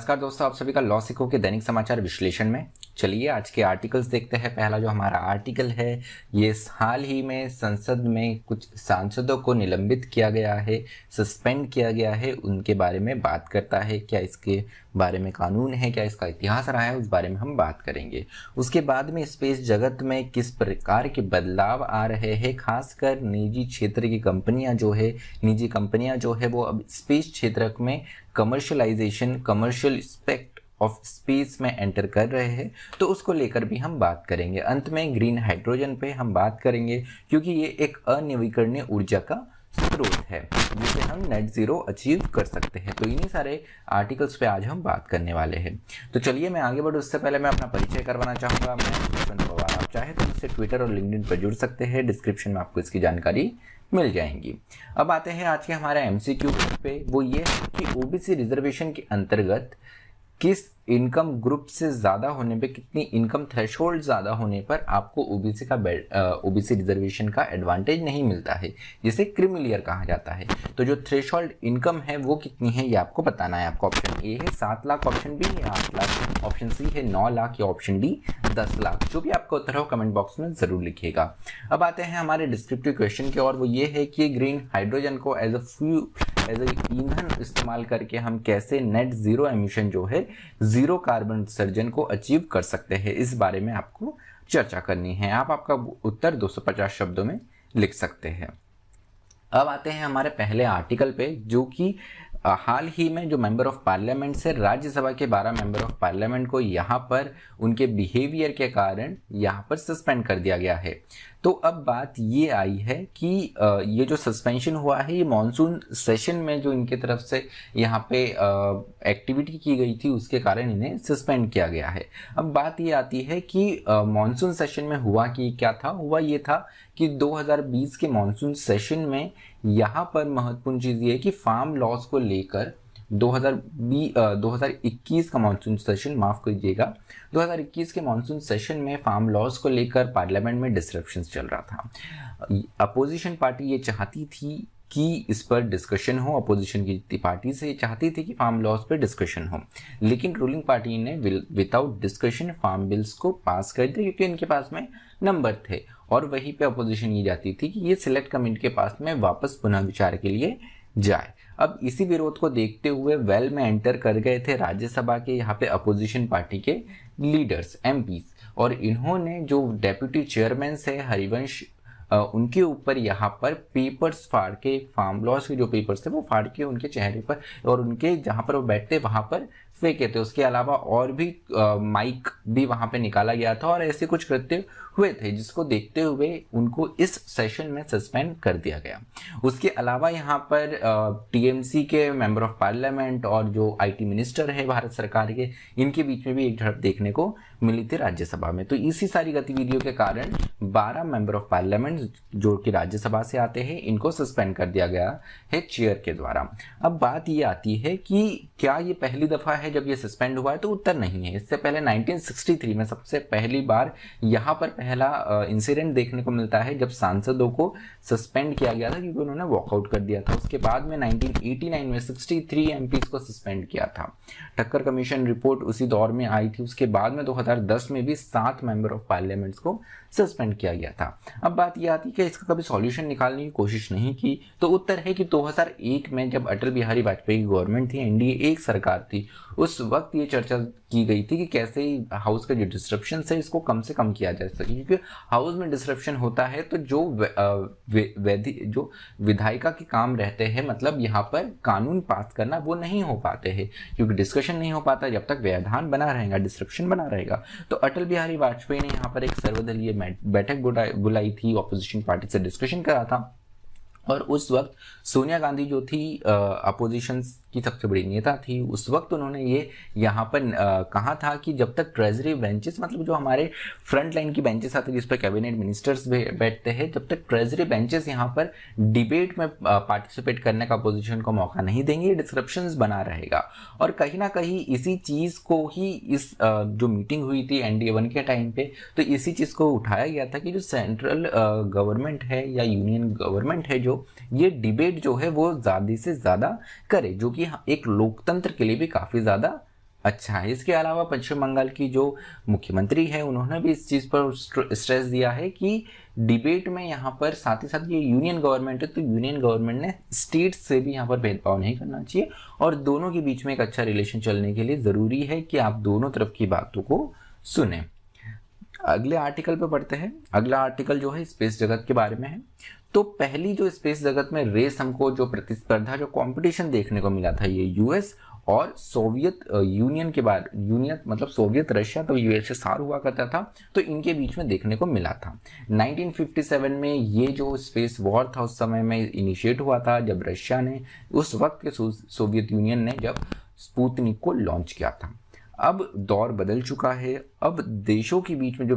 नमस्कार दोस्तों, आप सभी का लॉ सिखो के दैनिक समाचार विश्लेषण में। चलिए आज के आर्टिकल्स देखते हैं। पहला जो हमारा आर्टिकल है ये हाल ही में संसद में कुछ सांसदों को निलंबित किया गया है, सस्पेंड किया गया है, उनके बारे में बात करता है। क्या इसके बारे में कानून है, क्या इसका इतिहास रहा है, उस बारे में हम बात करेंगे। उसके बाद में स्पेस जगत में किस प्रकार के बदलाव आ रहे हैं, खासकर निजी क्षेत्र की कंपनियां जो है, निजी कंपनियां जो है वो अब स्पेस क्षेत्र में commercialisation, commercial aspect of space में एंटर कर रहे हैं, तो उसको लेकर भी हम बात करेंगे। अंत में ग्रीन हाइड्रोजन पे हम बात करेंगे, क्योंकि ये एक अनवीकरणीय ऊर्जा का स्रोत है जिसे हम नेट जीरो अचीव कर सकते हैं। तो इन्हीं सारे आर्टिकल्स पे आज हम बात करने वाले हैं। तो चलिए मैं आगे बढ़ूँ उससे पहले मैं अपना परिचय करवाना चाहूँगा। मैं यशवंत पवार, आप चाहे तो मुझसे ट्विटर और लिंक्डइन पर जुड़ सकते हैं, डिस्क्रिप्शन में आपको इसकी जानकारी मिल जाएंगी। अब आते हैं आज के हमारे एमसीक्यू पे। वो ये है कि ओबीसी रिजर्वेशन के अंतर्गत किस इनकम ग्रुप से ज़्यादा होने पे, कितनी इनकम थ्रेशोल्ड ज़्यादा होने पर आपको ओबीसी रिजर्वेशन का एडवांटेज नहीं मिलता है, जिसे क्रीमिलियर कहा जाता है। तो जो थ्रेशोल्ड इनकम है वो कितनी है ये आपको बताना है। आपको ऑप्शन ए है 7 लाख, ऑप्शन बी है 8 लाख, ऑप्शन सी है 9 लाख या ऑप्शन डी 10 लाख। जो भी आपका उत्तर हो कमेंट बॉक्स में ज़रूर लिखिएगा। अब आते हैं हमारे डिस्क्रिप्टिव क्वेश्चन की ओर। वो ये है कि ग्रीन हाइड्रोजन को एज ईंधन इस्तेमाल करके हम कैसे नेट जीरो एमिशन जो है, जीरो कार्बन उत्सर्जन को अचीव कर सकते हैं, इस बारे में आपको चर्चा करनी है। आप आपका उत्तर 250 शब्दों में लिख सकते हैं। अब आते हैं हमारे पहले आर्टिकल पे, जो कि हाल ही में जो मेंबर ऑफ पार्लियामेंट से राज्यसभा के 12 मेंबर ऑफ पार्लियामेंट को यहाँ पर उनके बिहेवियर के कारण यहाँ पर सस्पेंड कर दिया गया है। तो अब बात ये आई है कि ये जो सस्पेंशन हुआ है ये मॉनसून सेशन में जो इनके तरफ से यहाँ पे एक्टिविटी की गई थी उसके कारण इन्हें सस्पेंड किया गया है। अब बात ये आती है कि मॉनसून सेशन में हुआ कि क्या था, हुआ ये था कि 2020 के मॉनसून सेशन में यहाँ पर महत्वपूर्ण चीज़ ये है कि फार्म लॉज को लेकर 2021 का मॉनसून सेशन, माफ कीजिएगा, 2021 के मॉनसून सेशन में फार्म लॉज को लेकर पार्लियामेंट में डिस्ट्रप्शंस चल रहा था। अपोजिशन पार्टी ये चाहती थी कि इस पर डिस्कशन हो, अपोजिशन की पार्टी से चाहती थी कि फार्म लॉज पर डिस्कशन हो, लेकिन रूलिंग पार्टी ने विदाउट डिस्कशन फार्म बिल्स को पास कर दिया, क्योंकि इनके पास में नंबर थे। और वहीं पे अपोजिशन ये जाती थी कि ये सिलेक्ट कमेटी के पास में वापस पुनः विचार के लिए जाए। अब इसी विरोध को देखते हुए वेल में एंटर कर गए थे राज्यसभा के यहाँ पे अपोजिशन पार्टी के लीडर्स, एमपीज, और इन्होंने जो डेप्यूटी चेयरमैन से हरिवंश उनके ऊपर यहाँ पर पेपर्स फाड़ के, फार्म लॉज के जो पेपर्स थे वो फाड़ के उनके चेहरे पर और उनके जहाँ पर वो बैठते वहाँ पर फेंके थे। उसके अलावा और भी माइक भी वहाँ पे निकाला गया था और ऐसे कुछ कृत्य हुए थे, जिसको देखते हुए उनको इस सेशन में सस्पेंड कर दिया गया। उसके अलावा यहाँ पर टीएमसी के मेंबर ऑफ पार्लियामेंट और जो आईटी मिनिस्टर है भारत सरकार के, इनके बीच में भी एक झड़प देखने को मिली थी राज्यसभा में। तो इसी सारी गतिविधियों के कारण 12 मेंबर ऑफ पार्लियामेंट जो कि राज्यसभा से आते हैं, इनको सस्पेंड कर दिया गया है चेयर के द्वारा। अब बात ये आती है कि क्या ये पहली दफा है जब ये सस्पेंड हुआ है, तो उत्तर नहीं है। इससे पहले 1963 में सबसे पहली बार यहाँ पर पहला इंसिडेंट देखने को मिलता है जब सांसदों को सस्पेंड किया गया था, क्योंकि उन्होंने वॉकआउट कर दिया था। उसके बाद में 1989 में 63 एमपीज को सस्पेंड किया था। ठक्कर कमीशन रिपोर्ट उसी दौर में आई थी। उसके बाद में 2010 में भी 7 मेंबर ऑफ पार्लियामेंट्स को सस्पेंड किया गया था। अब बात यह आती है कि इसका कभी सॉल्यूशन निकालने की कोशिश नहीं की, तो उत्तर है कि 2001 में जब अटल बिहारी वाजपेयी की गवर्नमेंट थी, एनडीए एक सरकार थी, उस वक्त ये चर्चा की गई थी कि कैसे हाउस का जो डिस्ट्रप्शन है इसको कम से कम किया जा सके, क्योंकि हाउस में डिस्ट्रप्शन होता है तो जो विधायिका के काम रहते हैं, मतलब यहाँ पर कानून पास करना, वो नहीं हो पाते हैं, क्योंकि डिस्कशन नहीं हो पाता जब तक व्यवधान बना रहेगा, डिस्ट्रप्शन बना रहेगा। तो अटल बिहारी वाजपेयी ने यहाँ पर एक सर्वदलीय बैठक बुलाई थी, ऑपोजिशन पार्टी से डिस्कशन करा था, और उस वक्त सोनिया गांधी जो थी अपोजिशन की सबसे बड़ी नेता थी, उस वक्त उन्होंने ये यहाँ पर कहा था कि जब तक ट्रेजरी बेंचेस, मतलब जो हमारे फ्रंट लाइन की बेंचेस आती है जिस पर कैबिनेट मिनिस्टर्स बैठते हैं, जब तक ट्रेजरी बेंचेस यहाँ पर डिबेट में पार्टिसिपेट करने का अपोजिशन को मौका नहीं देंगे, डिस्क्रप्शंस बना रहेगा। और कहीं ना कहीं इसी चीज़ को ही इस जो मीटिंग हुई थी एनडीए 1 के टाइम पे, तो इसी चीज़ को उठाया गया था कि जो सेंट्रल गवर्नमेंट है या यूनियन गवर्नमेंट है, जो ये डिबेट जो है वो ज़्यादा से ज़्यादा करे, जो कि एक लोकतंत्र के लिए भी काफ़ी ज़्यादा अच्छा, इसके अलावा पश्चिम बंगाल की जो मुख्यमंत्री है उन्होंने भी इस चीज़ पर स्ट्रेस दिया है कि डिबेट में यहाँ पर साथ ही साथ ये यूनियन गवर्नमेंट है, तो यूनियन गवर्नमेंट ने स्टेट से भी यहाँ पर भेदभाव नहीं करना चाहिए और दोनों के बीच में एक अच्छा रिलेशन चलने के लिए ज़रूरी है कि आप दोनों तरफ की बातों को सुने। अगले आर्टिकल पे पढ़ते हैं। अगला आर्टिकल जो है स्पेस जगत के बारे में है। तो पहली जो स्पेस जगत में रेस हमको जो प्रतिस्पर्धा जो कंपटीशन देखने को मिला था ये यूएस और सोवियत यूनियन के बाद, यूनियन मतलब सोवियत रशिया तो यूएसएसआर हुआ करता था, तो इनके बीच में देखने को मिला था। 1957 में ये जो स्पेस वॉर था उस समय में इनिशिएट हुआ था जब रशिया ने, उस वक्त के सोवियत यूनियन ने जब स्पुतनिक को लॉन्च किया था। अब दौर बदल चुका है, अब देशों के बीच में जो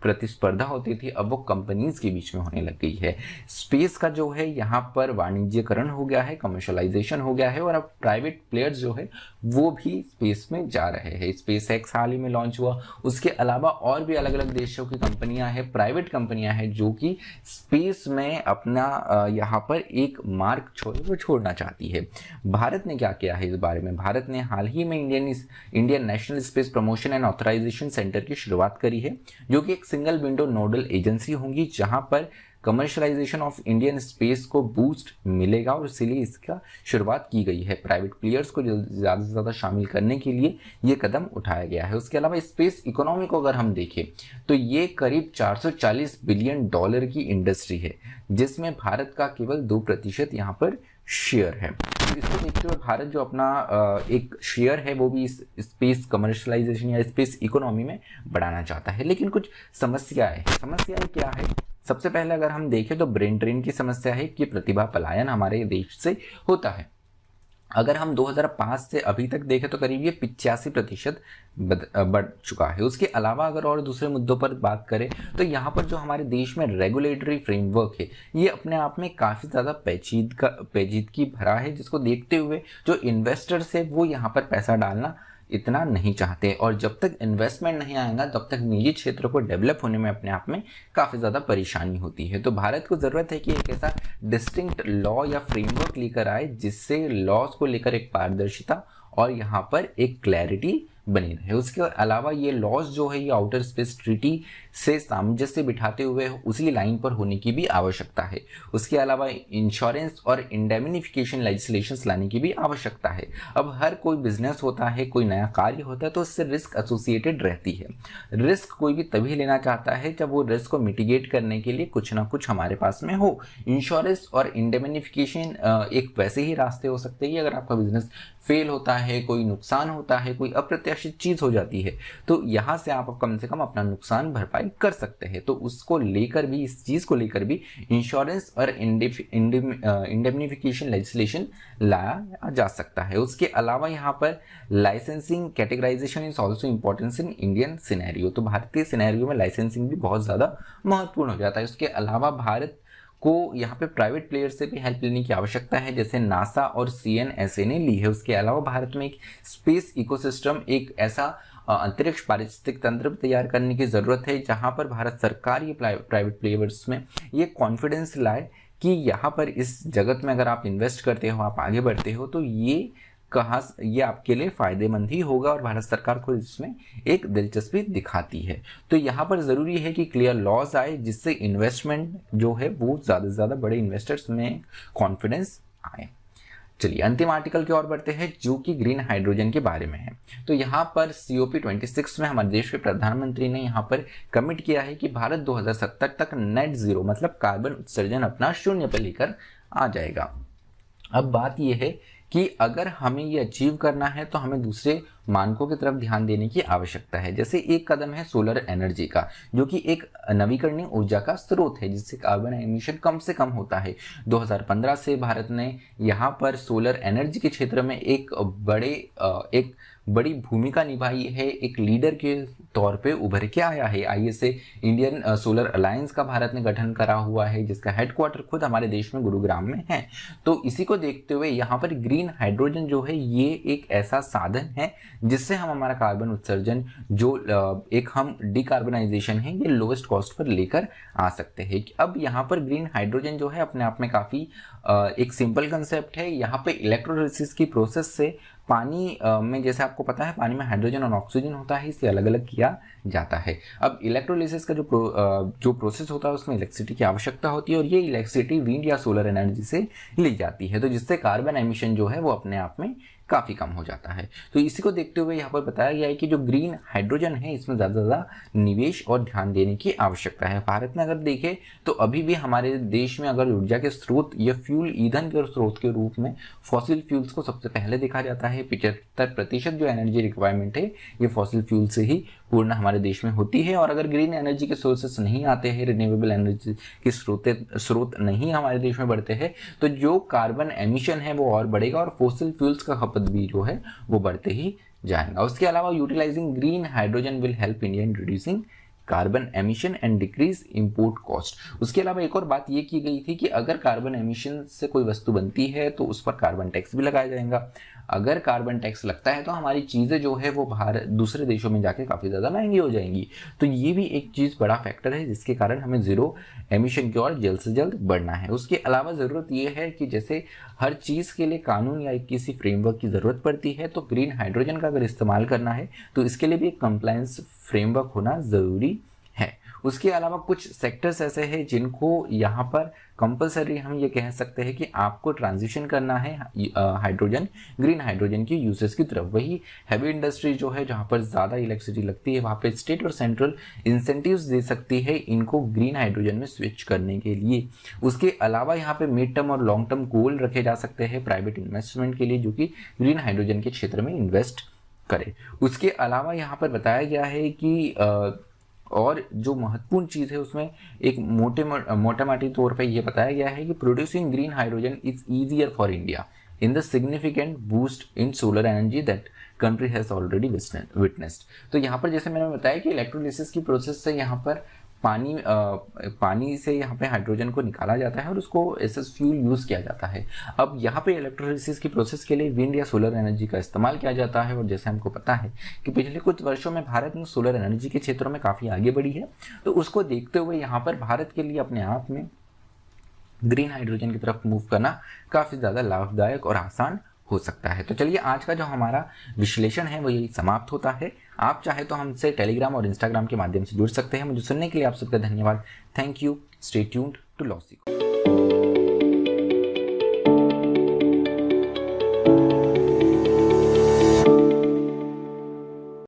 प्रतिस्पर्धा होती थी अब वो कंपनीज के बीच में होने लग गई है। स्पेस का जो है यहाँ पर वाणिज्यकरण हो गया है, कमर्शलाइजेशन हो गया है और अब प्राइवेट प्लेयर्स जो है वो भी स्पेस में जा रहे हैं। स्पेस एक्स हाल ही में लॉन्च हुआ, उसके अलावा और भी अलग अलग देशों की कंपनियां हैं, प्राइवेट कंपनियां हैं जो कि स्पेस में अपना यहाँ पर एक मार्क छोड़ना चाहती है। भारत ने क्या किया है इस बारे में? भारत ने हाल ही में Indian National Space Promotion and Authorisation Centre की शुरुआत करी है, जो कि एक सिंगल विंडो नोडल एजेंसी होंगी जहां पर कमर्शलाइजेशन ऑफ इंडियन स्पेस को बूस्ट मिलेगा और इसीलिए इसका शुरुआत की गई है। प्राइवेट प्लेयर्स को ज़्यादा से ज़्यादा शामिल करने के लिए ये कदम उठाया गया है। उसके अलावा स्पेस इकोनॉमी को अगर हम देखें तो ये करीब 440 बिलियन डॉलर की इंडस्ट्री है, जिसमें भारत का केवल 2% यहाँ पर शेयर है। तो इसको देखते हुए भारत जो अपना एक शेयर है वो भी इस स्पेस कमर्शलाइजेशन या स्पेस इकोनॉमी में बढ़ाना चाहता है। लेकिन कुछ समस्याएं क्या है? सबसे पहले अगर हम देखें तो ब्रेन ड्रेन की समस्या है कि प्रतिभा पलायन हमारे देश से होता है। अगर हम 2005 से अभी तक देखें तो करीब ये 85% बढ़ चुका है। उसके अलावा अगर और दूसरे मुद्दों पर बात करें तो यहाँ पर जो हमारे देश में रेगुलेटरी फ्रेमवर्क है ये अपने आप में काफ़ी ज़्यादा पेचीदगी भरा है, जिसको देखते हुए जो इन्वेस्टर्स है वो यहाँ पर पैसा डालना इतना नहीं चाहते और जब तक इन्वेस्टमेंट नहीं आएगा तब तक निजी क्षेत्र को डेवलप होने में अपने आप में काफ़ी ज़्यादा परेशानी होती है। तो भारत को ज़रूरत है कि एक ऐसा डिस्टिंक्ट लॉ या फ्रेमवर्क लेकर आए जिससे लॉज को लेकर एक पारदर्शिता और यहाँ पर एक क्लैरिटी बनी रहे। उसके अलावा ये लॉज जो है ये आउटर स्पेस ट्रीटी से सामंजस्य बिठाते हुए उसी लाइन पर होने की भी आवश्यकता है। उसके अलावा इंश्योरेंस और इंडेमनिफिकेशन लेजिस्लेशंस लाने की भी आवश्यकता है। अब हर कोई बिजनेस होता है, कोई नया कार्य होता है तो उससे रिस्क एसोसिएटेड रहती है। रिस्क कोई भी तभी लेना चाहता है जब वो रिस्क को मिटिगेट करने के लिए कुछ ना कुछ हमारे पास में हो। इंश्योरेंस और इंडेमनिफिकेशन एक वैसे ही रास्ते हो सकते हैं अगर आपका बिजनेस फेल होता है, कोई नुकसान होता है, कोई अप्रत्याशित चीज़ हो जाती है तो यहाँ से आप कम से कम अपना नुकसान भरपाई कर सकते हैं। तो उसको लेकर भी, इस चीज़ को लेकर भी इंश्योरेंस और इंडेमनिफिकेशन लेजिस्लेशन लाया जा सकता है। उसके अलावा यहाँ पर licensing categorisation is also importance in Indian scenario. तो भारतीय सिनेरियो में लाइसेंसिंग भी बहुत ज़्यादा महत्वपूर्ण हो जाता है। उसके अलावा भारत को यहाँ पे प्राइवेट प्लेयर से भी हेल्प लेने की आवश्यकता है, जैसे नासा और CNSA ने ली है। उसके अलावा भारत में एक स्पेस इकोसिस्टम, एक ऐसा अंतरिक्ष पारिस्थितिक तंत्र तैयार करने की ज़रूरत है जहाँ पर भारत सरकार ये प्राइवेट प्लेयर्स में ये कॉन्फिडेंस लाए कि यहाँ पर इस जगत में अगर आप इन्वेस्ट करते हो, आप आगे बढ़ते हो तो ये आपके लिए फ़ायदेमंद ही होगा और भारत सरकार को इसमें एक दिलचस्पी दिखाती है। तो यहाँ पर ज़रूरी है कि क्लियर लॉज आए जिससे इन्वेस्टमेंट जो है वो ज़्यादा से ज़्यादा बड़े इन्वेस्टर्स में कॉन्फिडेंस आए। चलिए अंतिम आर्टिकल की ओर बढ़ते हैं जो कि ग्रीन हाइड्रोजन के बारे में है। तो यहाँ पर COP26 में हमारे देश के प्रधानमंत्री ने यहाँ पर कमिट किया है कि भारत 2070 तक नेट जीरो मतलब कार्बन उत्सर्जन अपना 0 पर लेकर आ जाएगा। अब बात यह है कि अगर हमें ये अचीव करना है तो हमें दूसरे मानकों की तरफ ध्यान देने की आवश्यकता है। जैसे एक कदम है सोलर एनर्जी का, जो कि एक नवीकरणीय ऊर्जा का स्रोत है जिससे कार्बन एमिशन कम से कम होता है। 2015 से भारत ने यहाँ पर सोलर एनर्जी के क्षेत्र में एक बड़ी भूमिका निभाई है, एक लीडर के तौर पे उभर के आया है। ISA इंडियन सोलर अलायंस का भारत ने गठन करा हुआ है जिसका हेडक्वार्टर खुद हमारे देश में गुरुग्राम में है। तो इसी को देखते हुए यहाँ पर ग्रीन हाइड्रोजन जो है ये एक ऐसा साधन है जिससे हम हमारा कार्बन उत्सर्जन जो एक हम डिकार्बनाइजेशन है ये लोवेस्ट कॉस्ट पर लेकर आ सकते हैं। अब यहाँ पर ग्रीन हाइड्रोजन जो है अपने आप में काफ़ी एक सिंपल कंसेप्ट है। यहाँ पे इलेक्ट्रोलिसिस की प्रोसेस से पानी में जैसे आपको पता है पानी में हाइड्रोजन और ऑक्सीजन होता है, इसे अलग अलग किया जाता है। अब इलेक्ट्रोलिसिस का जो प्रोसेस होता है उसमें इलेक्ट्रिसिटी की आवश्यकता होती है और ये इलेक्ट्रिसिटी विंड या सोलर एनर्जी से ली जाती है, तो जिससे कार्बन एमिशन जो है वो अपने आप में काफ़ी कम हो जाता है। तो इसी को देखते हुए यहाँ पर बताया गया है कि जो ग्रीन हाइड्रोजन है इसमें ज़्यादा से ज़्यादा निवेश और ध्यान देने की आवश्यकता है। भारत में अगर देखें तो अभी भी हमारे देश में अगर ऊर्जा के स्रोत या फ्यूल ईंधन के स्रोत के रूप में फॉसिल फ्यूल्स को सबसे पहले देखा जाता है। 75% जो एनर्जी रिक्वायरमेंट है ये फॉसिल फ्यूल से ही पूर्ण हमारे देश में होती है। और अगर ग्रीन एनर्जी के सोर्सेस नहीं आते हैं, रिन्यूएबल एनर्जी के स्रोत नहीं हमारे देश में बढ़ते हैं, तो जो कार्बन एमिशन है वो और बढ़ेगा और फॉसिल फ्यूल्स का खपत भी जो है वो बढ़ते ही जाएगा। उसके अलावा utilising green hydrogen will help India in reducing carbon emission and decrease import cost. उसके अलावा एक और बात ये की गई थी कि अगर कार्बन एमिशन से कोई वस्तु बनती है तो उस पर कार्बन टैक्स भी लगाया जाएगा। अगर कार्बन टैक्स लगता है तो हमारी चीज़ें जो है वो बाहर दूसरे देशों में जाके काफ़ी ज़्यादा महंगी हो जाएंगी। तो ये भी एक चीज़ बड़ा फैक्टर है जिसके कारण हमें ज़ीरो एमिशन की ओर जल्द से जल्द बढ़ना है। उसके अलावा ज़रूरत ये है कि जैसे हर चीज़ के लिए कानून या किसी फ्रेमवर्क की ज़रूरत पड़ती है, तो ग्रीन हाइड्रोजन का अगर इस्तेमाल करना है तो इसके लिए भी एक कंप्लायंस फ्रेमवर्क होना ज़रूरी है। उसके अलावा कुछ सेक्टर्स ऐसे हैं जिनको यहाँ पर कंपलसरी हम ये कह सकते हैं कि आपको ट्रांजिशन करना है ग्रीन हाइड्रोजन की यूसेज की तरफ। वही हैवी इंडस्ट्री जो है जहाँ पर ज़्यादा इलेक्ट्रिसिटी लगती है वहाँ पे स्टेट और सेंट्रल इंसेंटिव्स दे सकती है इनको ग्रीन हाइड्रोजन में स्विच करने के लिए। उसके अलावा यहाँ पे मिड टर्म और लॉन्ग टर्म गोल रखे जा सकते हैं प्राइवेट इन्वेस्टमेंट के लिए जो कि ग्रीन हाइड्रोजन के क्षेत्र में इन्वेस्ट करे। उसके अलावा यहाँ पर बताया गया है कि और जो महत्वपूर्ण चीज़ है उसमें एक मोटामाटी तौर पे ये बताया गया है कि producing green hydrogen is easier for India in the significant boost in solar energy that country has already witnessed. तो यहाँ पर जैसे मैंने बताया कि इलेक्ट्रोलिसिस की प्रोसेस से यहाँ पर पानी से यहाँ पे हाइड्रोजन को निकाला जाता है और उसको एज फ्यूल यूज़ किया जाता है। अब यहाँ पे इलेक्ट्रोलिसिस की प्रोसेस के लिए विंड या सोलर एनर्जी का इस्तेमाल किया जाता है और जैसे हमको पता है कि पिछले कुछ वर्षों में भारत में सोलर एनर्जी के क्षेत्रों में काफ़ी आगे बढ़ी है, तो उसको देखते हुए यहाँ पर भारत के लिए अपने आप में ग्रीन हाइड्रोजन की तरफ मूव करना काफ़ी ज़्यादा लाभदायक और आसान हो सकता है। तो चलिए आज का जो हमारा विश्लेषण है वो यही समाप्त होता है। आप चाहे तो हमसे टेलीग्राम और इंस्टाग्राम के माध्यम से जुड़ सकते हैं। मुझे सुनने के लिए आप सबका धन्यवाद। Thank you. Stay tuned to Law Seiko.